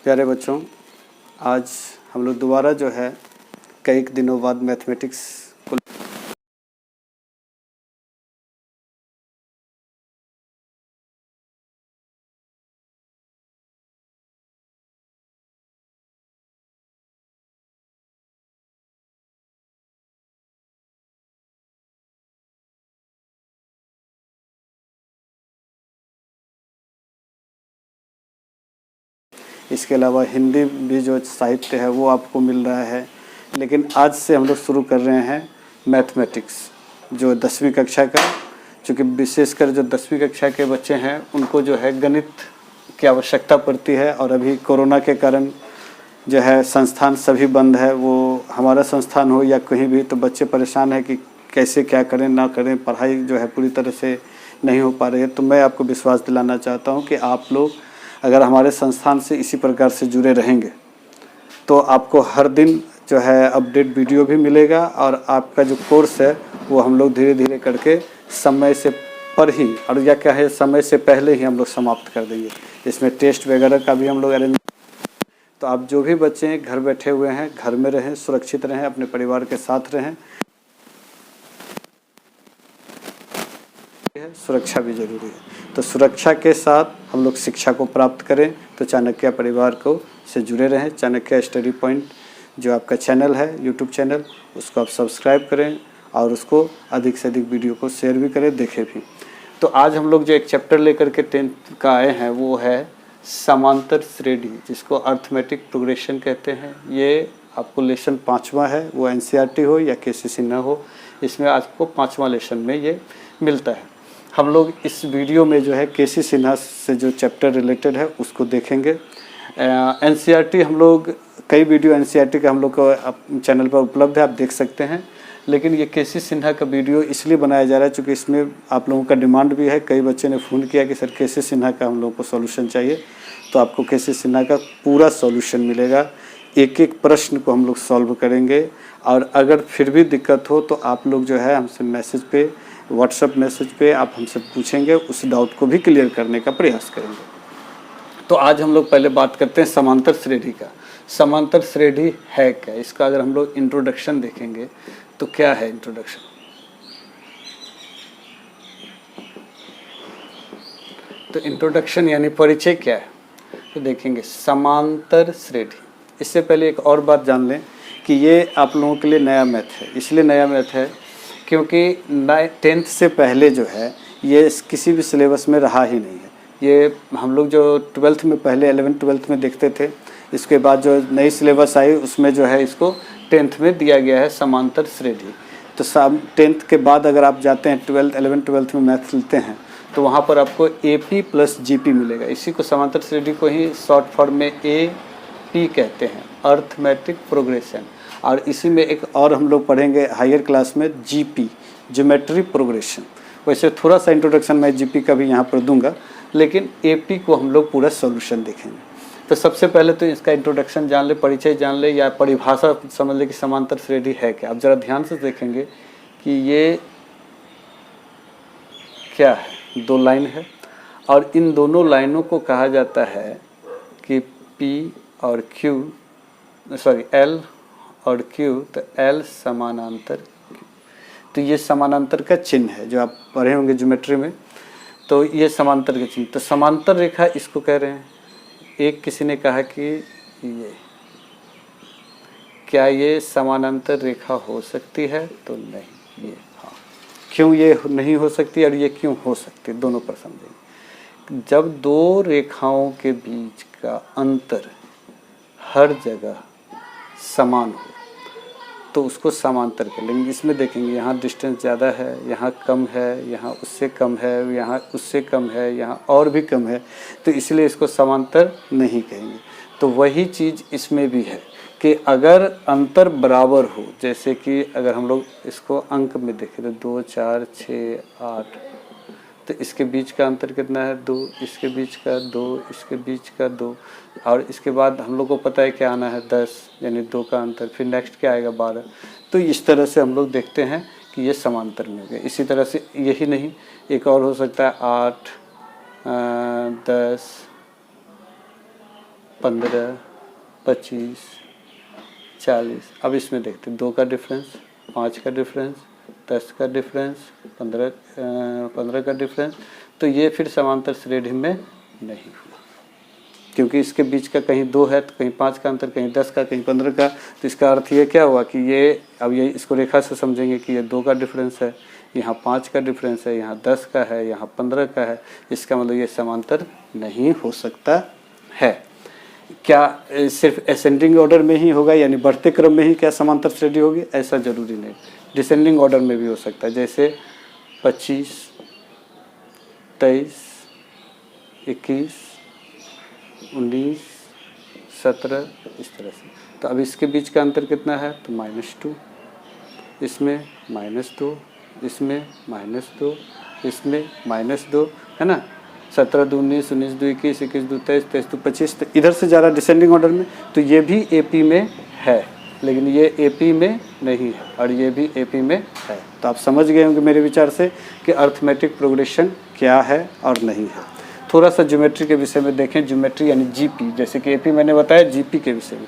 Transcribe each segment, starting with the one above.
प्यारे बच्चों, आज हम लोग दोबारा जो है कई दिनों बाद मैथमेटिक्स को इसके अलावा हिंदी भी जो साहित्य है वो आपको मिल रहा है। लेकिन आज से हम लोग शुरू कर रहे हैं मैथमेटिक्स, जो 10वीं कक्षा का, चूँकि विशेषकर जो 10वीं कक्षा के बच्चे हैं उनको जो है गणित की आवश्यकता पड़ती है। और अभी कोरोना के कारण जो है संस्थान सभी बंद है, वो हमारा संस्थान हो या कहीं भी, तो बच्चे परेशान है कि कैसे क्या करें ना करें, पढ़ाई जो है पूरी तरह से नहीं हो पा रही है। तो मैं आपको विश्वास दिलाना चाहता हूँ कि आप लोग अगर हमारे संस्थान से इसी प्रकार से जुड़े रहेंगे तो आपको हर दिन जो है अपडेट वीडियो भी मिलेगा, और आपका जो कोर्स है वो हम लोग धीरे धीरे करके समय से पर ही, और या क्या है, समय से पहले ही हम लोग समाप्त कर देंगे। इसमें टेस्ट वगैरह का भी हम लोग अरेंज। तो आप जो भी बच्चे घर बैठे हुए हैं, घर में रहें, सुरक्षित रहें, अपने परिवार के साथ रहें। सुरक्षा भी जरूरी है, तो सुरक्षा के साथ हम लोग शिक्षा को प्राप्त करें। तो चाणक्य परिवार को से जुड़े रहें। चाणक्य स्टडी पॉइंट जो आपका चैनल है, यूट्यूब चैनल, उसको आप सब्सक्राइब करें और उसको अधिक से अधिक वीडियो को शेयर भी करें, देखें भी। तो आज हम लोग जो एक चैप्टर लेकर के 10th का आए हैं वो है समांतर श्रेणी, जिसको अर्थमेटिक प्रोग्रेशन कहते हैं। ये आपको लेसन 5वां है, वो NCERT हो या KC सिन्हा हो, इसमें आपको 5वां लेसन में ये मिलता है। हम लोग इस वीडियो में जो है KC सिन्हा से जो चैप्टर रिलेटेड है उसको देखेंगे। NCERT हम लोग कई वीडियो NCERT का हम लोग को चैनल पर उपलब्ध है, आप देख सकते हैं। लेकिन ये KC सिन्हा का वीडियो इसलिए बनाया जा रहा है क्योंकि इसमें आप लोगों का डिमांड भी है। कई बच्चे ने फ़ोन किया कि सर KC सिन्हा का हम लोगों को सॉल्यूशन चाहिए, तो आपको KC सिन्हा का पूरा सॉल्यूशन मिलेगा। एक एक प्रश्न को हम लोग सॉल्व करेंगे, और अगर फिर भी दिक्कत हो तो आप लोग जो है हमसे मैसेज पे, व्हाट्सएप मैसेज पे आप हमसे पूछेंगे, उस डाउट को भी क्लियर करने का प्रयास करेंगे। तो आज हम लोग पहले बात करते हैं समांतर श्रेणी का। समांतर श्रेणी है क्या, इसका अगर हम लोग इंट्रोडक्शन देखेंगे तो क्या है इंट्रोडक्शन। तो इंट्रोडक्शन यानी परिचय क्या है, तो देखेंगे समांतर श्रेणी। इससे पहले एक और बात जान लें कि ये आप लोगों के लिए नया मैथ है। इसलिए नया मैथ है क्योंकि 10th से पहले जो है ये किसी भी सिलेबस में रहा ही नहीं है। ये हम लोग जो 12th में, पहले 11th 12th में देखते थे, इसके बाद जो नई सिलेबस आई उसमें जो है इसको 10th में दिया गया है समांतर श्रेणी। तो 10th के बाद अगर आप जाते हैं 11th 12th में मैथ लेते हैं तो वहाँ पर आपको AP + GP मिलेगा। इसी को समांतर श्रेणी को ही शॉर्ट फॉर्म में AP कहते हैं, अर्थमेटिक प्रोग्रेशन। और इसी में एक और हम लोग पढ़ेंगे हायर क्लास में GP, ज्योमेट्री प्रोग्रेशन। वैसे थोड़ा सा इंट्रोडक्शन मैं GP का भी यहाँ पर दूंगा, लेकिन AP को हम लोग पूरा सॉल्यूशन देखेंगे। तो सबसे पहले तो इसका इंट्रोडक्शन जान ले, परिचय जान ले, या परिभाषा समझ ले कि समांतर श्रेणी है क्या। अब ज़रा ध्यान से देखेंगे कि ये क्या है, 2 लाइन है, और इन दोनों लाइनों को कहा जाता है कि P और Q, सॉरी L और Q, तो L समानांतर Q। तो ये समानांतर का चिन्ह है, जो आप पढ़े होंगे ज्योमेट्री में। तो ये समांतर का चिन्ह, तो समांतर रेखा इसको कह रहे हैं। एक किसी ने कहा कि ये क्या ये समानांतर रेखा हो सकती है, तो नहीं, ये हाँ। क्यों ये नहीं हो सकती और ये क्यों हो सकती, दोनों पर समझेंगे। जब 2 रेखाओं के बीच का अंतर हर जगह समान हो तो उसको समांतर कर लेंगे। इसमें देखेंगे यहाँ डिस्टेंस ज़्यादा है, यहाँ कम है, यहाँ उससे कम है, यहाँ उससे कम है, यहाँ और भी कम है, तो इसलिए इसको समांतर नहीं कहेंगे। तो वही चीज़ इसमें भी है कि अगर अंतर बराबर हो, जैसे कि अगर हम लोग इसको अंक में देखें तो 2 4 6 8, तो इसके बीच का अंतर कितना है, 2, इसके बीच का 2, इसके बीच का 2, और इसके बाद हम लोग को पता है क्या आना है, 10, यानी 2 का अंतर, फिर नेक्स्ट क्या आएगा, 12। तो इस तरह से हम लोग देखते हैं कि ये समांतर में हो गए। इसी तरह से यही नहीं, एक और हो सकता है 8 10 15, 25, 40। अब इसमें देखते हैं 2 का डिफरेंस, 5 का डिफरेंस, 10 का डिफरेंस, 15 का डिफरेंस। तो ये फिर समांतर श्रेणी में नहीं हुआ, क्योंकि इसके बीच का कहीं 2 है तो कहीं 5 का अंतर, कहीं 10 का, कहीं 15 का। तो इसका अर्थ ये क्या हुआ कि ये, अब ये इसको रेखा से समझेंगे कि ये 2 का डिफरेंस है, यहाँ 5 का डिफरेंस है, यहाँ 10 का है, यहाँ 15 का है। इसका मतलब ये समांतर नहीं हो सकता है। क्या सिर्फ असेंडिंग ऑर्डर में ही होगा, यानी बढ़ते क्रम में ही क्या समांतर श्रेणी होगी? ऐसा जरूरी नहीं, डिसेंडिंग ऑर्डर में भी हो सकता है। जैसे 25, 23, 21, 19, 17, इस तरह से। तो अब इसके बीच का अंतर कितना है? तो -2, इसमें -2, इसमें -2, इसमें -2, है ना। 17 2 19, 19 2 21, 21 2 23, 23 2 25। तो इधर से जा रहा डिसेंडिंग ऑर्डर में, तो ये भी एपी में है, लेकिन ये एपी में नहीं है, और ये भी एपी में है। तो आप समझ गए होंगे मेरे विचार से कि अर्थमेटिक प्रोग्रेशन क्या है और नहीं है। थोड़ा सा ज्योमेट्री के विषय में देखें। ज्योमेट्री यानी जीपी, जैसे कि एपी मैंने बताया, जीपी के विषय में।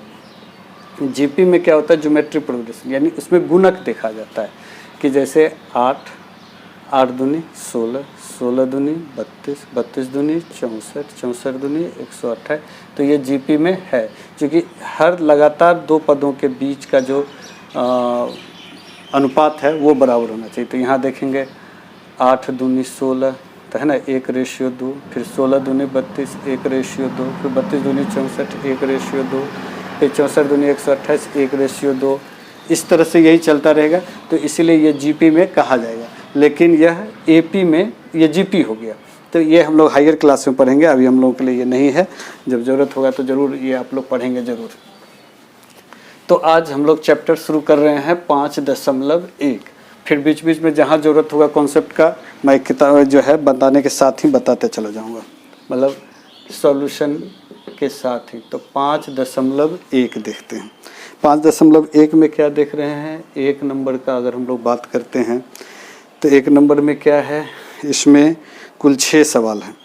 जीपी में क्या होता है? ज्योमेट्री प्रोग्रेशन, यानी उसमें गुणक देखा जाता है कि जैसे 8, 8 दूनी 16, 16 दूनी 32, 32 दूनी 64, 64 दूनी 128। तो ये जीपी में है, क्योंकि हर लगातार 2 पदों के बीच का जो अनुपात है वो बराबर होना चाहिए। तो यहाँ देखेंगे 8 दूनी 16, तो है ना, 1:2, फिर 16 दूनी 32, 1:2, फिर 32 दूनी 64, 1:2, फिर 64 दूनी 128, 1:2। इस तरह से यही चलता रहेगा। तो इसीलिए ये जीपी में कहा जाएगा, लेकिन यह एपी में ये जीपी हो गया। तो ये हम लोग हायर क्लास में पढ़ेंगे, अभी हम लोगों के लिए ये नहीं है। जब ज़रूरत होगा तो ज़रूर ये आप लोग पढ़ेंगे ज़रूर। तो आज हम लोग चैप्टर शुरू कर रहे हैं 5.1। फिर बीच बीच में जहाँ ज़रूरत होगा कॉन्सेप्ट का, मैं किताब जो है बताने के साथ ही बताते चला जाऊँगा, मतलब सॉल्यूशन के साथ ही। तो 5.1 देखते हैं। 5.1 में क्या देख रहे हैं? 1 नंबर का अगर हम लोग बात करते हैं तो 1 नंबर में क्या है? इसमें कुल 6 सवाल हैं,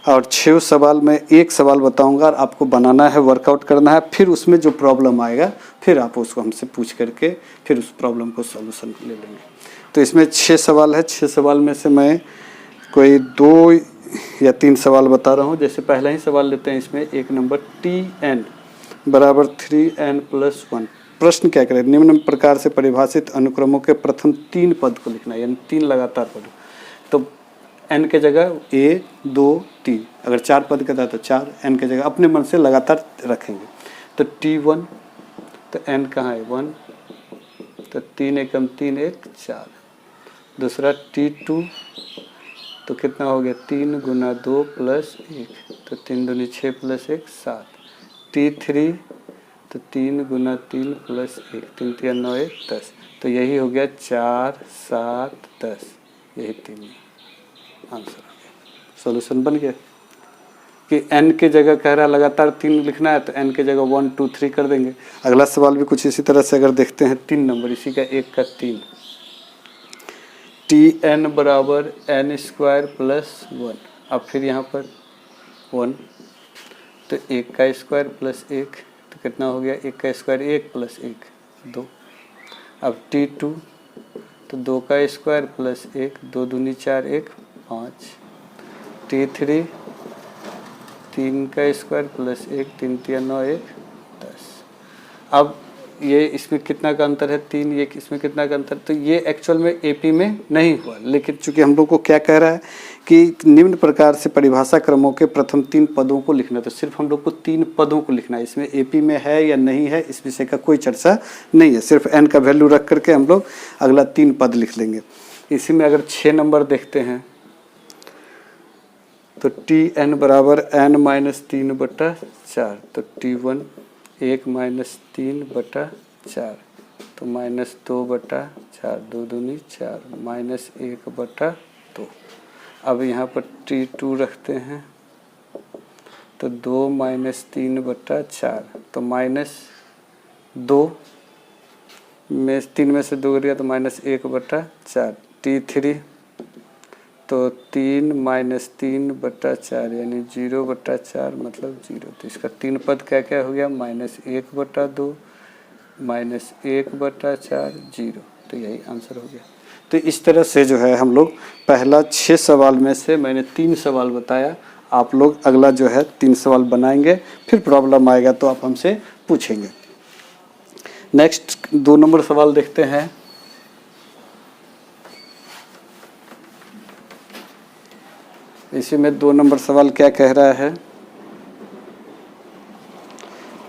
और 6 सवाल में एक सवाल बताऊंगा और आपको बनाना है, वर्कआउट करना है। फिर उसमें जो प्रॉब्लम आएगा फिर आप उसको हमसे पूछ करके फिर उस प्रॉब्लम को सॉल्यूशन ले लेंगे। तो इसमें 6 सवाल है। 6 सवाल में से मैं कोई 2 या 3 सवाल बता रहा हूँ। जैसे पहला ही सवाल लेते हैं, इसमें 1 नंबर Tn बराबर 3n+1। प्रश्न क्या करें? निम्न प्रकार से परिभाषित अनुक्रमों के प्रथम 3 पद को लिखना है, यानी 3 लगातार पद। तो n के जगह 1 2 3, अगर 4 पद का था तो 4, n के जगह अपने मन से लगातार रखेंगे। तो T1, तो n कहाँ है? 1, तो 3 एकम 3 1 4। दूसरा T2, तो कितना हो गया? 3 गुना 2 प्लस 1, तो 3 दूनी 6 प्लस 1 7। T3, तो 3 गुना 3 प्लस 1, 3 3 9 1 10। तो यही हो गया 4 7 10, यही 3 आंसर हो गया। सॉल्यूशन बन गया कि n के जगह कह रहा है लगातार 3 लिखना है, तो n के जगह 1 2 3 कर देंगे। अगला सवाल भी कुछ इसी तरह से अगर देखते हैं, 3 नंबर, इसी का 1 का 3, Tn बराबर n² + 1। अब फिर यहाँ पर 1, तो 1 का स्क्वायर प्लस 1, तो कितना हो गया? 1 का स्क्वायर 1 प्लस 1 2। अब T2, तो 2 का स्क्वायर प्लस 1, 2 दूनी 4 1 5। T3, 3 का स्क्वायर प्लस 1, 3 3 9 1 10। अब ये इसमें कितना का अंतर है? 3। ये इसमें कितना का अंतर? तो ये एक्चुअल में एपी में नहीं हुआ, लेकिन चूंकि हम लोग को क्या कह रहा है कि निम्न प्रकार से परिभाषा क्रमों के प्रथम 3 पदों को लिखना, तो सिर्फ हम लोग को 3 पदों को लिखना है। इसमें एपी में है या नहीं है इस विषय का कोई चर्चा नहीं है। सिर्फ n का वैल्यू रख करके हम लोग अगला 3 पद लिख लेंगे। इसी में अगर 6 नंबर देखते हैं, तो Tn बराबर n-3/4। तो T1 1 - 3/4, तो -2/4, 2 दूनी 4, -1/2। अब यहाँ पर T2 रखते हैं, तो 2 - 3/4, तो -2 में 3 में से 2 गया तो -1/4। T3 तो 3 माइनस 3/4 यानी 0/4 मतलब 0। तो इसका 3 पद क्या क्या हो गया, -1/2 -1/4 0। तो यही आंसर हो गया। तो इस तरह से जो है हम लोग पहला 6 सवाल में से मैंने 3 सवाल बताया। आप लोग अगला जो है 3 सवाल बनाएंगे, फिर प्रॉब्लम आएगा तो आप हमसे पूछेंगे। नेक्स्ट 2 नंबर सवाल देखते हैं। इसी में 2 नंबर सवाल क्या कह रहा है,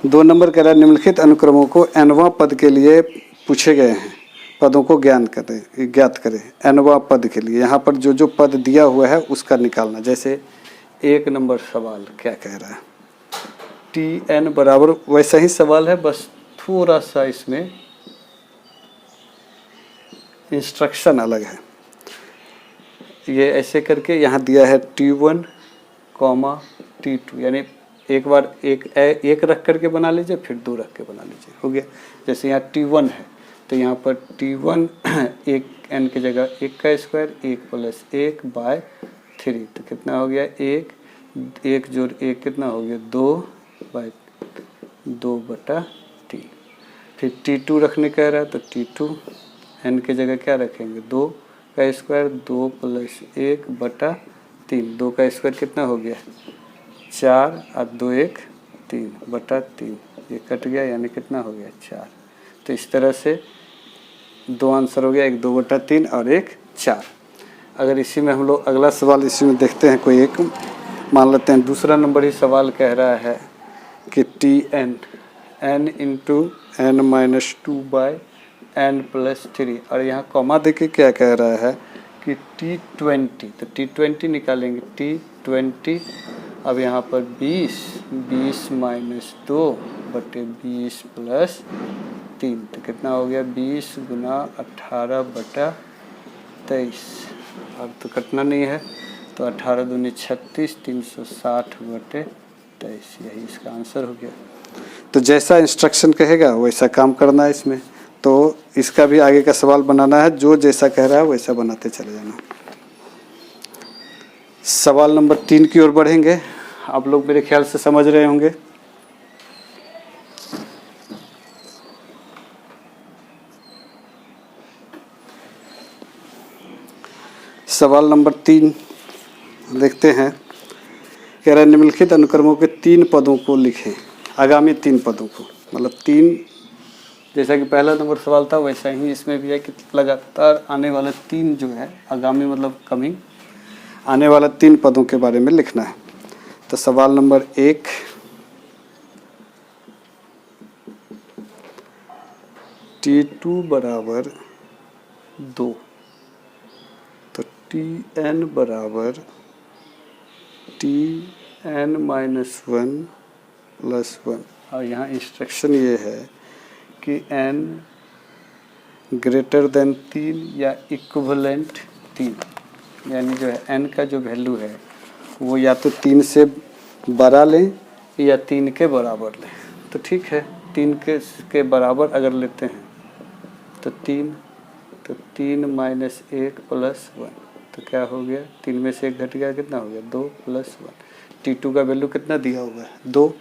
2 नंबर कह रहा है निम्नलिखित अनुक्रमों को nवां पद के लिए पूछे गए हैं, पदों को ज्ञात करें। nवां पद के लिए यहाँ पर जो जो पद दिया हुआ है उसका निकालना। जैसे 1 नंबर सवाल क्या कह रहा है, tn बराबर, वैसा ही सवाल है, बस थोड़ा सा इसमें इंस्ट्रक्शन अलग है। ये ऐसे करके यहाँ दिया है T1, T2, यानी एक बार एक रख करके बना लीजिए, फिर 2 रख के बना लीजिए, हो गया। जैसे यहाँ T1 है तो यहाँ पर T1 एक n की जगह 1 का स्क्वायर 1 + 1/3, तो कितना हो गया 1 जोड़ 1 कितना हो गया 2/3। फिर T2 रखने कह रहा है तो T2 n की जगह क्या रखेंगे 2 का स्क्वायर 2 + 1/3, 2 का स्क्वायर कितना हो गया 4 और 2 1 3/3, ये कट गया यानी कितना हो गया 4। तो इस तरह से 2 आंसर हो गया, एक 2/3 और एक 4। अगर इसी में हम लोग अगला सवाल इसी में देखते हैं, कोई एक मान लेते हैं। दूसरा नंबर ही सवाल कह रहा है कि Tn n × n - 2/n + 3, और यहाँ कॉमा देके क्या कह रहा है कि T20, तो T20 निकालेंगे। T20 अब यहाँ पर 20 - 2/20 + 3, तो कितना हो गया 20 × 18/23। अब तो कटना नहीं है, तो 18 दूनी 36, 360/23, यही इसका आंसर हो गया। तो जैसा इंस्ट्रक्शन कहेगा वैसा काम करना है इसमें। तो इसका भी आगे का सवाल बनाना है, जो जैसा कह रहा है वैसा बनाते चले जाना। सवाल नंबर 3 की ओर बढ़ेंगे। आप लोग मेरे ख्याल से समझ रहे होंगे। सवाल नंबर 3 देखते हैं। कह रहा है निम्नलिखित अनुक्रमों के 3 पदों को लिखें, आगामी 3 पदों को, मतलब 3, जैसा कि पहला नंबर सवाल था वैसा ही इसमें भी है कि लगातार आने वाले 3 जो है, आगामी मतलब कमिंग आने वाला 3 पदों के बारे में लिखना है। तो सवाल नंबर 1, T2 बराबर 2, तो Tn बराबर Tn - 1 + 1, और यहाँ इंस्ट्रक्शन ये है कि n > 3 या इक्विवेलेंट 3, यानी जो है n का जो वैल्यू है वो या तो 3 से बड़ा लें या 3 के बराबर लें। तो ठीक है, 3 के बराबर अगर लेते हैं तो 3 - 1 + 1, तो क्या हो गया 3 में से 1 घट गया, कितना हो गया 2 + 1। T2 का वैल्यू कितना दिया हुआ है 2,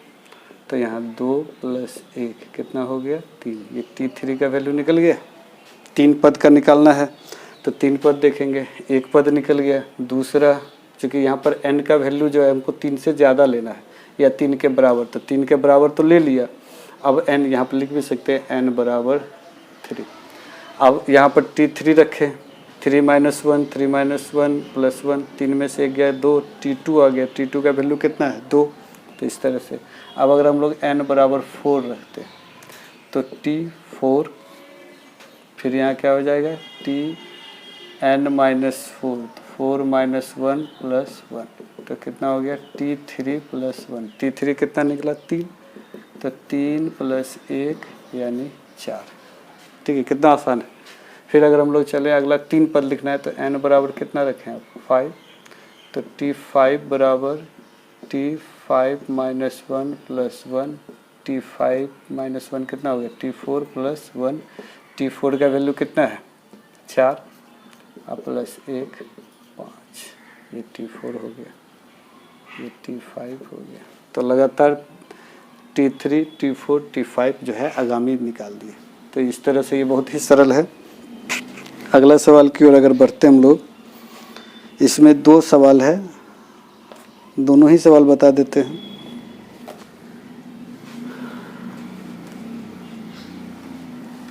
तो यहाँ 2 + 1 कितना हो गया 3। ये T3 का वैल्यू निकल गया। 3 पद का निकालना है तो 3 पद देखेंगे, एक पद निकल गया। दूसरा, चूँकि यहाँ पर n का वैल्यू जो है हमको 3 से ज़्यादा लेना है या 3 के बराबर, तो 3 के बराबर तो ले लिया। अब n यहाँ पर लिख भी सकते हैं n = 3। अब यहाँ पर T3 रखें, 3 - 1 3 - 1 + 1, 3 में से 1 गया 2, T2 आ गया। T2 का वैल्यू कितना है 2। तो इस तरह से अब अगर हम लोग n = 4 रखते हैं तो T4, फिर यहाँ क्या हो जाएगा Tn - 4, 4 - 1 + 1, तो कितना हो गया T3 + 1। T3 कितना निकला 3, तो 3 + 1 यानी 4। ठीक है, कितना आसान है। फिर अगर हम लोग चले अगला 3 पद लिखना है तो n बराबर कितना रखें आप 5, तो T5 बराबर T5 - 1 + 1, T5 - 1 कितना हो गया T4 + 1। T4 का वैल्यू कितना है 4 और +1 5। ये T4 हो गया, ये T5 हो गया। तो लगातार T3, T4, T5 जो है आगामी निकाल दिए। तो इस तरह से ये बहुत ही सरल है। अगला सवाल की ओर अगर बढ़ते हम लोग, इसमें 2 सवाल है, दोनों ही सवाल बता देते हैं।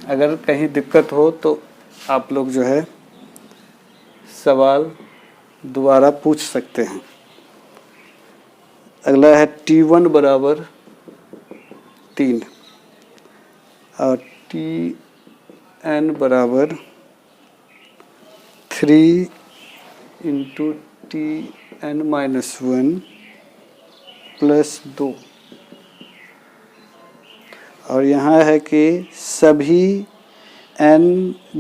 अगर कहीं दिक्कत हो तो आप लोग जो है सवाल दोबारा पूछ सकते हैं। अगला है T1 बराबर 3 और Tn बराबर 3 इंटू Tn-1 प्लस 2। और यहाँ है कि सभी n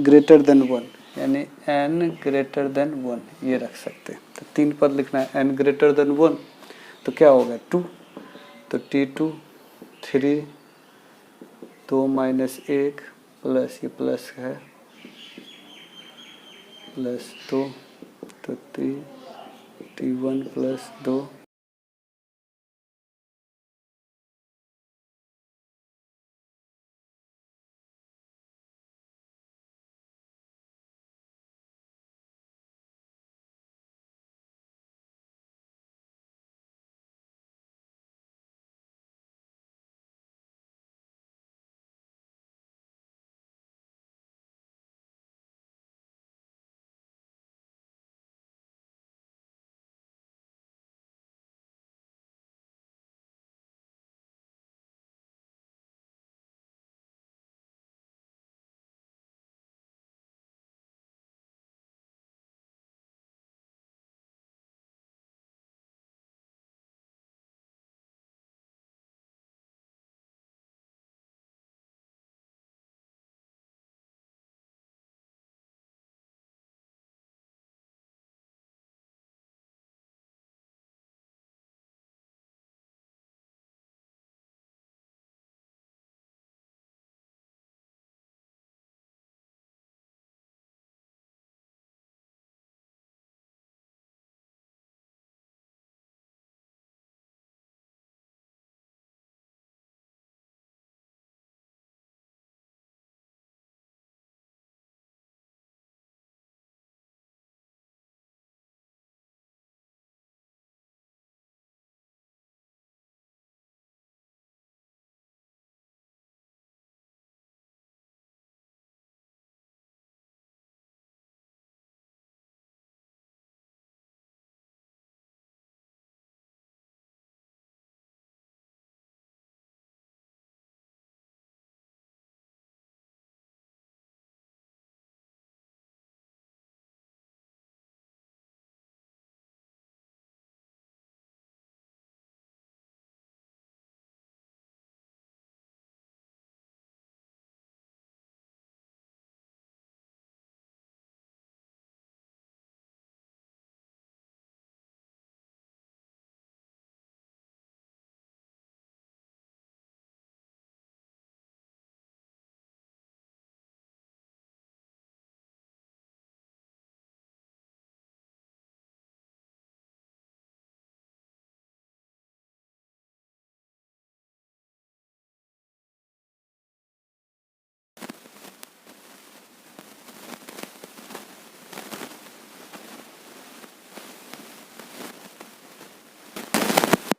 ग्रेटर देन 1, यानी n ग्रेटर देन 1 ये रख सकते हैं। तो 3 पद लिखना है, n ग्रेटर देन 1 तो क्या होगा 2, तो T2 3 2 माइनस 1 प्लस ये प्लस है प्लस 2 तो T1 प्लस 2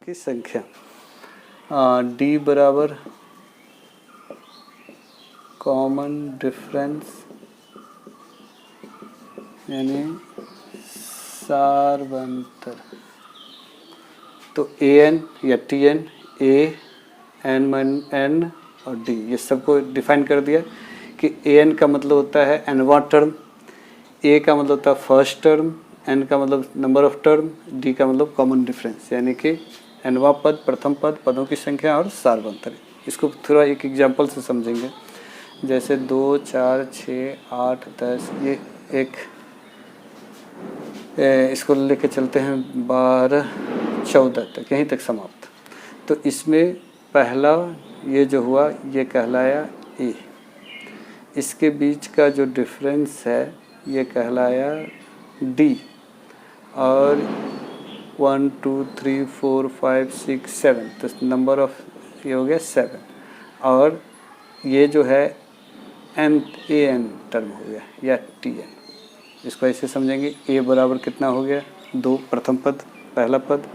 की संख्या D बराबर कॉमन डिफरेंस यानी सार्वंतर। तो An या Tn A n और D ये सबको डिफाइन कर दिया कि An का मतलब होता है nवां टर्म, A का मतलब होता है फर्स्ट टर्म, N का मतलब नंबर ऑफ टर्म, D का मतलब कॉमन डिफरेंस यानी कि nवां पद, प्रथम पद, पदों की संख्या और सार्वंतर। इसको थोड़ा एक एग्जांपल से समझेंगे, जैसे 2 4 6 8 10 ये एक इसको लेके चलते हैं 12 14 तक, यहीं तक समाप्त। तो इसमें पहला ये जो हुआ ये कहलाया ए, इसके बीच का जो डिफरेंस है ये कहलाया डी, और 1 2 3 4 5 6 7, तो नंबर ऑफ ये हो गया 7। और ये जो है एन टर्म हो गया या Tn। इसको ऐसे समझेंगे, a बराबर कितना हो गया 2 प्रथम पद पहला पद,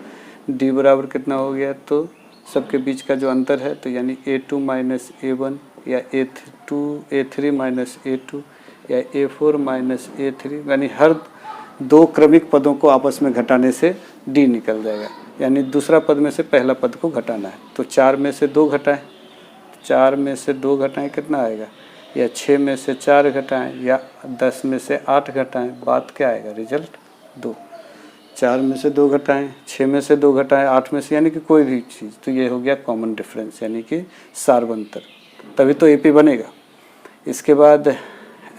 d बराबर कितना हो गया, तो सबके बीच का जो अंतर है तो यानी a2 माइनस a1 या a3 माइनस a2 या a4 माइनस a3, यानी हर 2 क्रमिक पदों को आपस में घटाने से d निकल जाएगा, यानी दूसरा पद में से पहला पद को घटाना है। तो 4 में से 2 घटाएं, 4 में से 2 घटाएं कितना आएगा, या 6 में से 4 घटाएं या 10 में से 8 घटाएं, बात क्या आएगा, रिजल्ट 2। 4 में से 2 घटाएं, 6 में से 2 घटाएं, 8 में से, यानी कि कोई भी चीज़, तो ये हो गया कॉमन डिफरेंस, यानी कि सार्वंतर, तभी तो एपी बनेगा। इसके बाद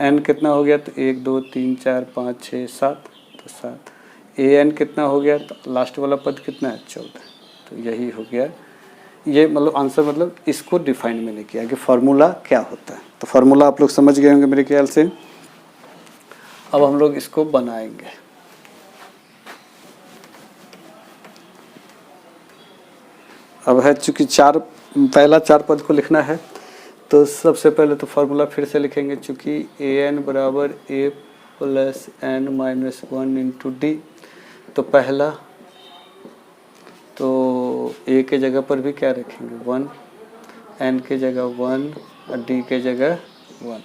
एन कितना हो गया, तो 1 2 3 4 5 6 7, तो 7। एन कितना हो गया, तो लास्ट वाला पद कितना है 14। तो यही हो गया ये, मतलब आंसर, मतलब इसको डिफाइन मैंने किया कि फार्मूला क्या होता है। तो फार्मूला आप लोग समझ गए होंगे मेरे ख्याल से। अब हम लोग इसको बनाएंगे। अब है चूँकि पहला 4 पद को लिखना है, तो सबसे पहले तो फार्मूला फिर से लिखेंगे, चूँकि an बराबर a plus n minus 1 into D. तो पहला तो a के जगह पर भी क्या रखेंगे 1, n के जगह 1 और d के जगह 1,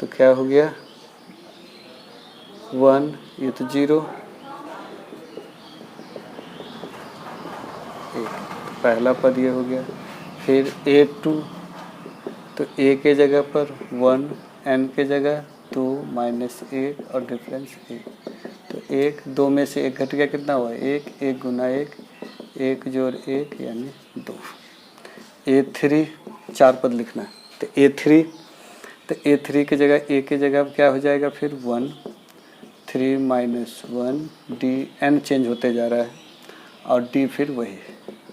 तो क्या हो गया 1, ये तो 0, पहला पद ये हो गया। फिर a2, तो a के जगह पर 1, n के जगह 2 माइनस 1 और डिफरेंस 1, तो 1 2 में से 1 घट गया, कितना हुआ 1, 1 गुना 1, 1 जोड़ 1 यानी 2। a3 4 पद लिखना है, तो a3 की जगह a के जगह क्या हो जाएगा फिर 1, 3 माइनस 1, d n चेंज होते जा रहा है और d फिर वही,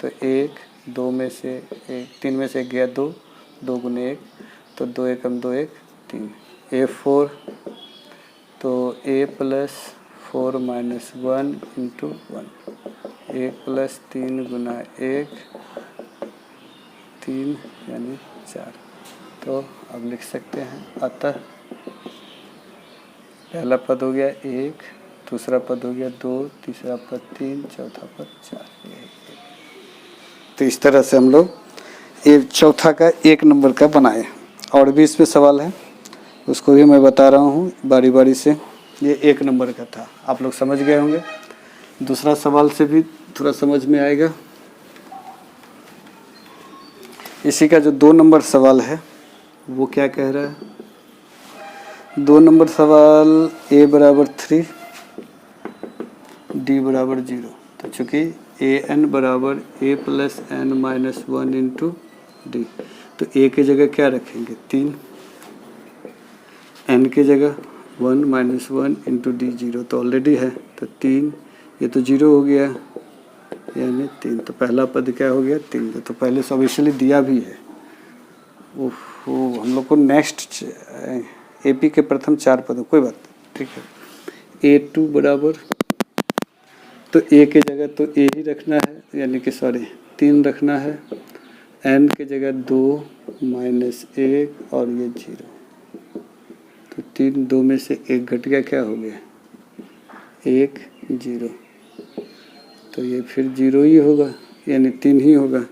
तो 1 2 में से 1, 3 में से 1 गया 2, 2 गुने 1, तो 2 एकम 2 1 3। a4 तो a plus 4 minus 1 into 1, 1 plus 3 गुना 1 3 यानी 4। तो अब लिख सकते हैं, अतः पहला पद हो गया 1, दूसरा पद हो गया 2, तीसरा पद 3, चौथा पद 4। तो इस तरह से हम लोग ये चौथा का 1 नंबर का बनाए। और भी इसमें सवाल है, उसको भी मैं बता रहा हूँ बारी बारी से। ये 1 नंबर का था, आप लोग समझ गए होंगे। दूसरा सवाल से भी थोड़ा समझ में आएगा। इसी का जो 2 नंबर सवाल है वो क्या कह रहा है। 2 नंबर सवाल a बराबर 3, d बराबर 0। तो चूँकि an बराबर a plus n minus 1 into D, तो a के जगह क्या रखेंगे 3, n के जगह 1 माइनस 1 इंटू डी 0, तो ऑलरेडी है, तो 3, ये तो 0 हो गया यानी 3। तो पहला पद क्या हो गया 3, तो पहले से ऑब्वियसली दिया भी है। ओहो, हम लोग को नेक्स्ट एपी के प्रथम 4 पद, कोई बात ठीक है। a2 बराबर, तो a के जगह तो a ही रखना है, यानी कि 3 रखना है, n के जगह 2 माइनस 1 और ये 0, तो 3 2 में से 1 घट गया, क्या हो गया 1 0, तो ये फिर 0 ही होगा, यानी 3 ही होगा।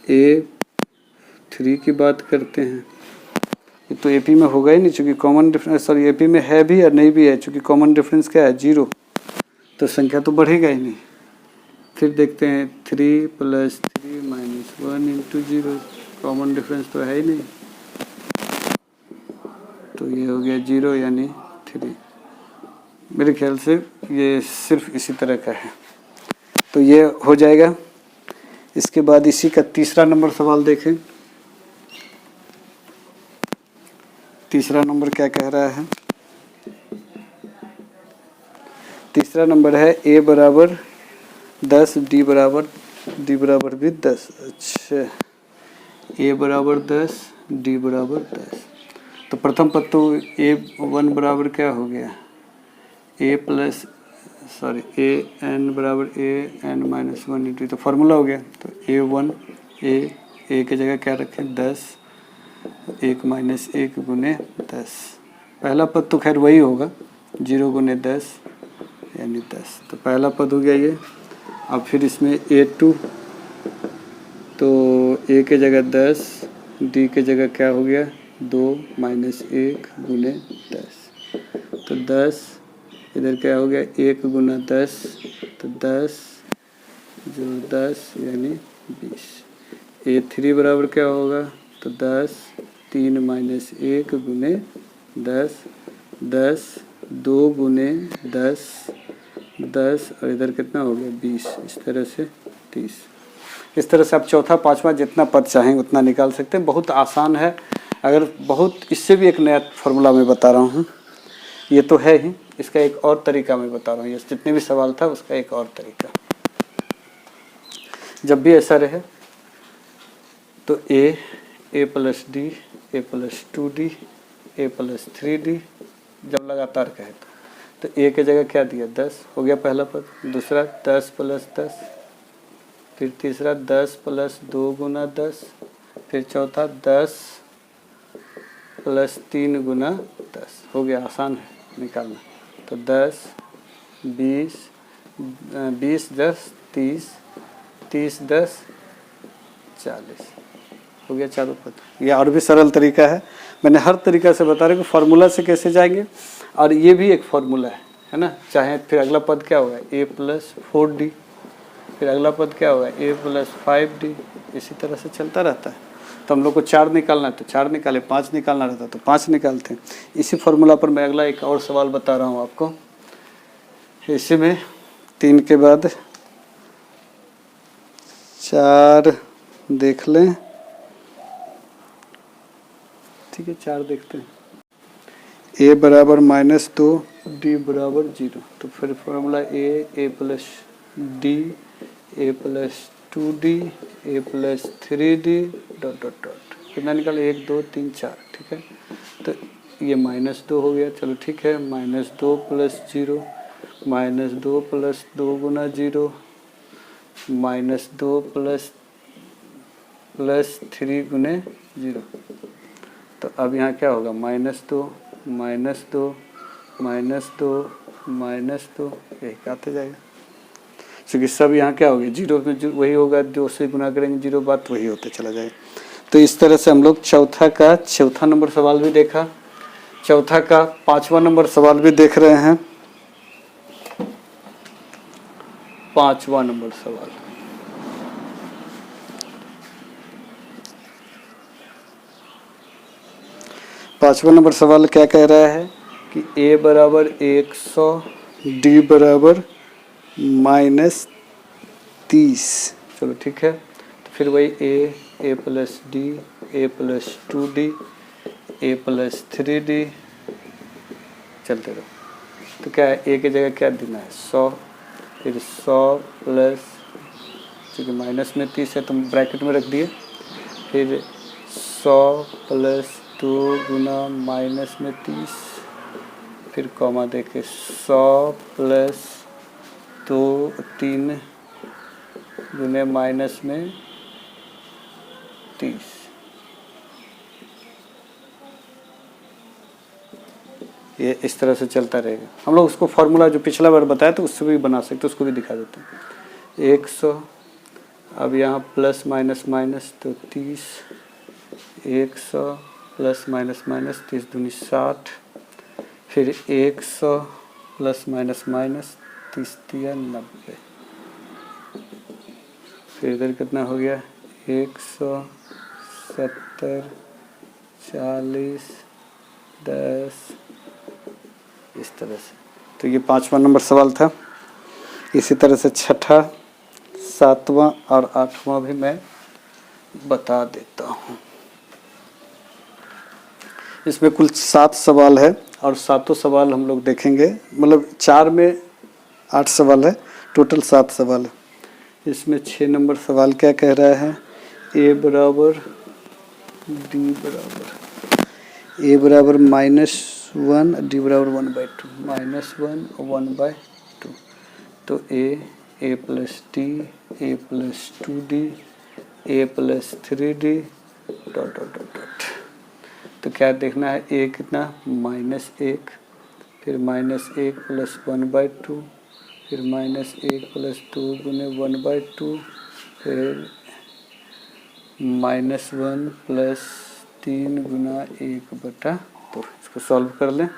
a3 की बात करते हैं, ये तो एपी में होगा ही नहीं, चूँकि कॉमन डिफरेंस, सॉरी एपी में है भी और नहीं भी है, चूँकि कॉमन डिफरेंस क्या है 0, तो संख्या तो बढ़ेगा ही नहीं। फिर देखते हैं 3 plus 3 minus 1 into 0, common difference तो है ही नहीं, तो ये हो गया 0 यानी 3। मेरे ख्याल से ये सिर्फ इसी तरह का है, तो ये हो जाएगा। इसके बाद इसी का 3रा नंबर सवाल देखें। 3रा नंबर क्या कह रहा है। 3रा नंबर है a बराबर 10, d बराबर भी 10। अच्छा, a बराबर 10, d बराबर 10। तो प्रथम पद तो a1 बराबर क्या हो गया a प्लस सॉरी an बराबर an माइनस 1 इंटू, तो फार्मूला हो गया। तो a1 a की जगह क्या रखें 10, 1 माइनस 1 गुने 10। पहला पद तो खैर वही होगा 0 गुने 10 यानी 10, तो पहला पद हो गया ये। अब फिर इसमें a2, तो a की जगह 10, d की जगह क्या हो गया 2 माइनस 1 गुने 10, तो 10 इधर क्या हो गया 1 गुना 10, तो 10 जो 10 यानी 20। a3 बराबर क्या होगा, तो 10 3 माइनस 1 गुने 10, 10 2 गुने 10 10, और इधर कितना हो गया 20, इस तरह से 30। इस तरह से आप चौथा पांचवा जितना पद चाहें उतना निकाल सकते हैं। बहुत आसान है। अगर बहुत इससे भी एक नया फॉर्मूला मैं बता रहा हूँ, ये तो है ही, इसका एक और तरीका मैं बता रहा हूँ। ये जितने भी सवाल था उसका एक और तरीका। जब भी ऐसा रहे तो a plus D, a plus 2d, a plus 3d जब लगातार कहे तो a की जगह क्या दिया 10 हो गया पहला पद, दूसरा 10 प्लस 10, फिर तीसरा 10 प्लस 2 गुना 10, फिर चौथा 10 प्लस 3 गुना 10। हो गया, आसान है निकालना। तो 10 20 20 10 30 30 10 40 हो गया चारों पद। ये और भी सरल तरीका है, मैंने हर तरीका से बता रहा हूँ कि फार्मूला से कैसे जाएंगे। और ये भी एक फार्मूला है ना। चाहे फिर अगला पद क्या होगा a प्लस 4d, फिर अगला पद क्या होगा a प्लस 5d, इसी तरह से चलता रहता है। तो हम लोग को 4 निकालना है तो 4 निकाले, 5 निकालना रहता है तो 5 निकालते हैं। इसी फार्मूला पर मैं अगला एक और सवाल बता रहा हूँ आपको। इसी में 3 के बाद 4 देख लें, ठीक है 4 देखते हैं। a बराबर -2 d बराबर 0, तो फिर formula a plus d, a plus 2d, a plus 3d dot dot dot, कितना निकाले 1 2 3 4, ठीक है। तो ये -2 हो गया, चलो ठीक है। -2 प्लस 0, -2 प्लस 2 गुना 0, -2 प्लस 3 गुने 0। तो अब यहाँ क्या होगा -2 -2 -2 यही आते जाएगा, क्योंकि सब यहाँ क्या होगा 0 में जो वही होगा, 2 से गुना करेंगे 0, बात वही होते चला जाएगा। तो इस तरह से हम लोग चौथा नंबर सवाल भी देखा, चौथा का 5वां नंबर सवाल भी देख रहे हैं। 5वां नंबर सवाल, पाँचवां नंबर सवाल क्या कह रहा है कि a बराबर 100, d बराबर -30। चलो ठीक है। तो फिर वही a plus d, a plus 2d, a plus 3d चलते रहो। तो क्या है a की जगह क्या देना है 100, फिर 100 प्लस, क्योंकि माइनस में 30 है तो ब्रैकेट में रख दिए, फिर 100 प्लस 2 गुना माइनस में 30, फिर कॉमा देके 100 प्लस 2 3 गुने माइनस में 30। ये इस तरह से चलता रहेगा। हम लोग उसको फार्मूला जो पिछला बार बताया तो उससे भी बना सकते, उसको भी दिखा देते हैं। 100, अब यहाँ प्लस माइनस माइनस तो 30, 100 प्लस माइनस माइनस 30 दूनी 60, फिर 100 प्लस माइनस माइनस 30 दिया 90, फिर इधर कितना हो गया 170 40 10, इस तरह से। तो ये 5वां नंबर सवाल था। इसी तरह से 6ठा 7वां और 8वां भी मैं बता देता हूँ। इसमें कुल 7 सवाल है और 7 सवाल हम लोग देखेंगे, मतलब 4 में 8 सवाल है, टोटल 7 सवाल है। इसमें 6 नंबर सवाल क्या कह रहा है, a बराबर d बराबर a बराबर -1, d बराबर 1/2, -1 1/2। तो a plus D, a plus 2d, a plus 3d dot dot dot dot. तो क्या देखना है, a कितना -1, फिर -1 प्लस 1/2, फिर -1 प्लस 2 गुने 1/2, फिर -1 प्लस 3 गुना 1/2। इसको सॉल्व कर लें।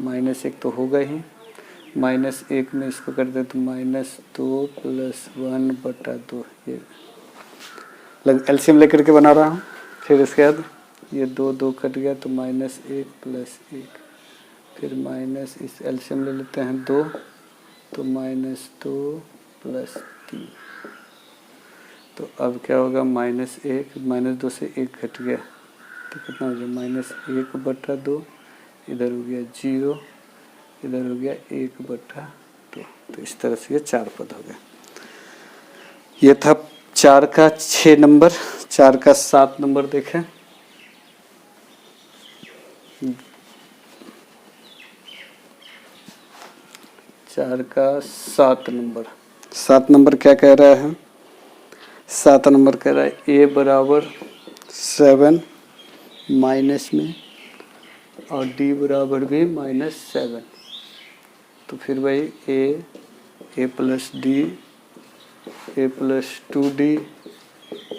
-1 तो होगा ही, -1 में इसको कर दे तो -2 प्लस 1/2। ये एलसीएम लेकर के बना रहा हूँ। फिर इसके बाद ये 2 कट गया तो -1 प्लस 1, फिर माइनस इस एलसीएम ले लेते हैं 2, तो -2 प्लस 3। तो अब क्या होगा, -1 -2 से 1 घट गया तो कितना हो गया, -1/2, इधर हो गया 0, इधर हो गया 1/2। तो इस तरह से ये 4 पद हो गया। ये था 4 का 6 नंबर। 4 का 7 नंबर देखें। चार का 7 नंबर। 7 नंबर क्या कह रहा है, 7 नंबर कह रहा है a बराबर 7 माइनस में और d बराबर भी -7। तो फिर भाई a plus D, a plus 2d,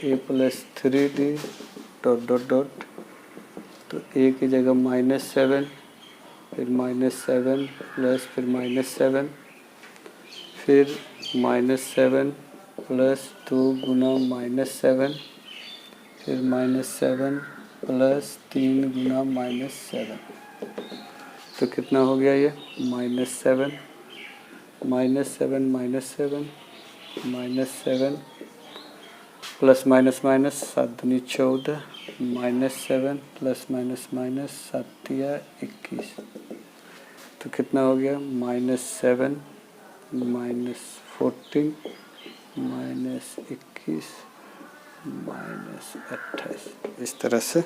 a plus 3d dot dot dot. तो a की जगह -7, फिर -7 प्लस फिर -7, फिर -7 प्लस 2 गुना -7, फिर -7 प्लस 3 गुना -7। तो कितना हो गया ये, -7 -7 प्लस माइनस माइनस 7 दूनी 14, -7 प्लस माइनस माइनस 7 तिया 21। तो कितना हो गया, -7 -14 -21 -28। इस तरह से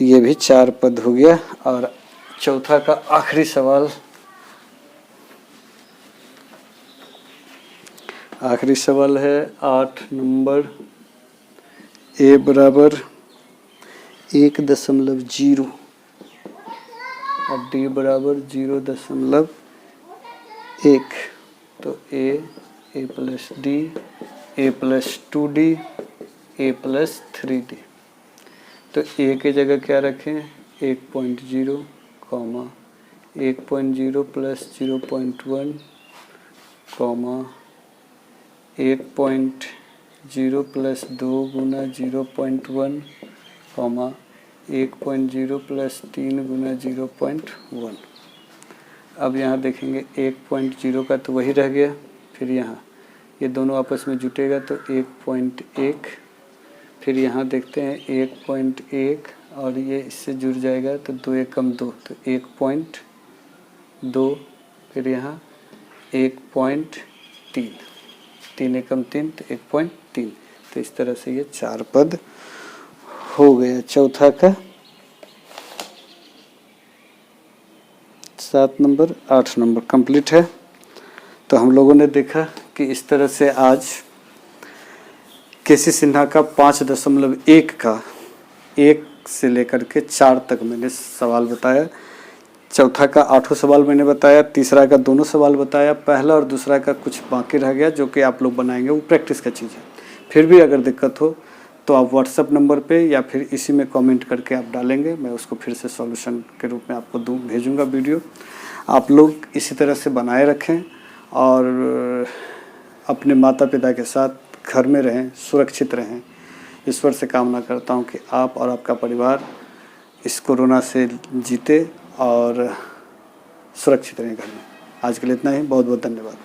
ये भी 4 पद हो गया। और चौथा का आखिरी सवाल, आखिरी सवाल है 8 नंबर। a बराबर 1.0 और d बराबर 0.1। तो a plus D, a plus 2d, a plus 3d। तो a की जगह क्या रखें, 1.0, 1.0 प्लस 0.1, 1.0 प्लस 2 गुना 0.1, 1.0 प्लस 3 गुना 0.1। अब यहाँ देखेंगे 1.0 का तो वही रह गया, फिर यहाँ ये दोनों आपस में जुटेगा तो 1.1, फिर यहाँ देखते हैं 1.1 और ये इससे जुड़ जाएगा तो 2 एकम 2, तो 1.2, फिर यहाँ 1.3, 3 एकम 3 तो 1.3। तो इस तरह से ये 4 पद हो गया। चौथा का 7 नंबर 8 नंबर कंप्लीट है। तो हम लोगों ने देखा कि इस तरह से आज केसी सिन्हा का 5.1 का 1 से लेकर के 4 तक मैंने सवाल बताया। चौथा का 8 सवाल मैंने बताया, तीसरा का 2 सवाल बताया, पहला और दूसरा का कुछ बाकी रह गया जो कि आप लोग बनाएंगे, वो प्रैक्टिस का चीज़ है। फिर भी अगर दिक्कत हो तो आप व्हाट्सएप नंबर पे या फिर इसी में कमेंट करके आप डालेंगे, मैं उसको फिर से सॉल्यूशन के रूप में आपको भेजूँगा वीडियो। आप लोग इसी तरह से बनाए रखें और अपने माता पिता के साथ घर में रहें, सुरक्षित रहें। ईश्वर से कामना करता हूँ कि आप और आपका परिवार इस कोरोना से जीते और सुरक्षित रहें घर में। आज के लिए इतना ही, बहुत बहुत धन्यवाद।